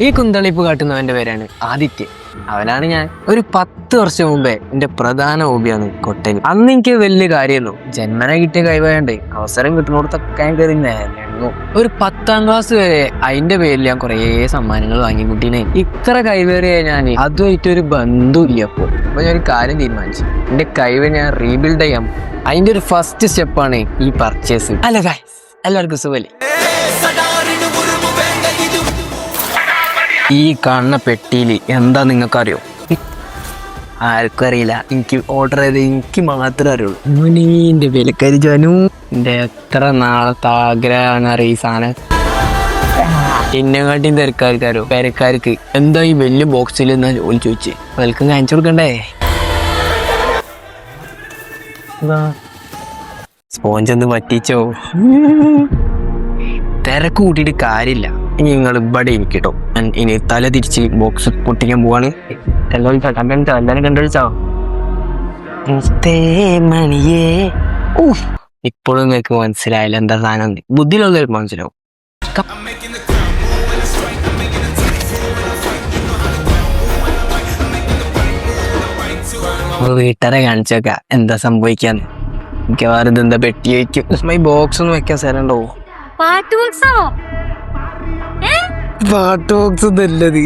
ഈ കുന്തളിപ്പ് കാട്ടുന്നവന്റെ പേരാണ് ആദിത്യൻ. അവനാണ് ഞാൻ. ഒരു 10 വർഷം മുമ്പേ എന്റെ പ്രധാന ഹോബിയാണ് കൊട്ടൽ. അന്ന് എനിക്ക് വലിയ കാര്യമല്ലോ, ജന്മന കിട്ടിയ കൈവായണ്ട് അവസരം കിട്ടുന്നിടത്തൊക്കെ ഞാൻ കയറി നേരുന്നു. ഒരു 10ാം ക്ലാസ് വരെ അതിന്റെ പേരിൽ ഞാൻ കുറേ സമ്മാനങ്ങൾ വാങ്ങിക്കുട്ടീനെ. ഇത്ര കൈവേറിയ ഞാൻ അതുമായിട്ട് ഒരു ബന്ധമില്ല. അപ്പൊ ഞാൻ ഒരു കാര്യം തീരുമാനിച്ചു, എന്റെ കൈവ് ഞാൻ റീബിൽഡ് ചെയ്യാം. അതിന്റെ ഒരു ഫസ്റ്റ് സ്റ്റെപ്പാണ് ഈ പർച്ചേസ്. അല്ല ഗൈസ്, എല്ലാവർക്കും സുഖല്ലേ? ഈ കാണുന്ന പെട്ടിയിൽ എന്താ നിങ്ങൾക്കറിയോ? ആർക്കും അറിയില്ല. എനിക്ക് ഓർഡർ ചെയ്ത് എനിക്ക് മാത്രമേ അറിയുള്ളൂ. മുനീന്റെ വിലക്കരി ജനു, എന്റെ എത്ര നാളത്തെ ആഗ്രഹമാണ് അറിയ ഈ സാധനം. എന്നെക്കാട്ടിയും തിരക്കാർക്കാരോ പെരക്കാർക്ക് എന്താ ഈ വലിയ ബോക്സിൽ എന്നാ ജോലി ചോദിച്ച് വെൽക്കം കാണിച്ചു കൊടുക്കണ്ടേ? സ്പോഞ്ച് ഒന്ന് പറ്റിച്ചോ? തിരക്ക് കൂട്ടിയിട്ട് കാര്യമില്ല. ഇനി നിങ്ങൾ ഇവിടെ ഇരിക്കട്ടോ. ഇനി തല തിരിച്ച് ബോക്സ് പൊട്ടിക്കാൻ പോവാണ്. എല്ലാവരും കണ്ടുപിടിച്ചോ? മണിയേ, ഇപ്പോഴും നിങ്ങൾക്ക് മനസ്സിലായില്ല എന്താ സാധനം. ബുദ്ധിയിലുള്ളവർക്ക് മനസ്സിലാവും. വീട്ടുകാരെ കാണിച്ചേക്ക എന്താ സംഭവിക്കാന്ന്. മിക്കവാറും ഇതെന്താ പെട്ടി വയ്ക്കും. ഈ ബോക്സ് ഒന്നും വെക്കാൻ സ്ഥലം ഉണ്ടോ? പാട്ട് ബോക്സോ? പാട്ട് ബോക്സ് ഒന്നും അല്ലത്.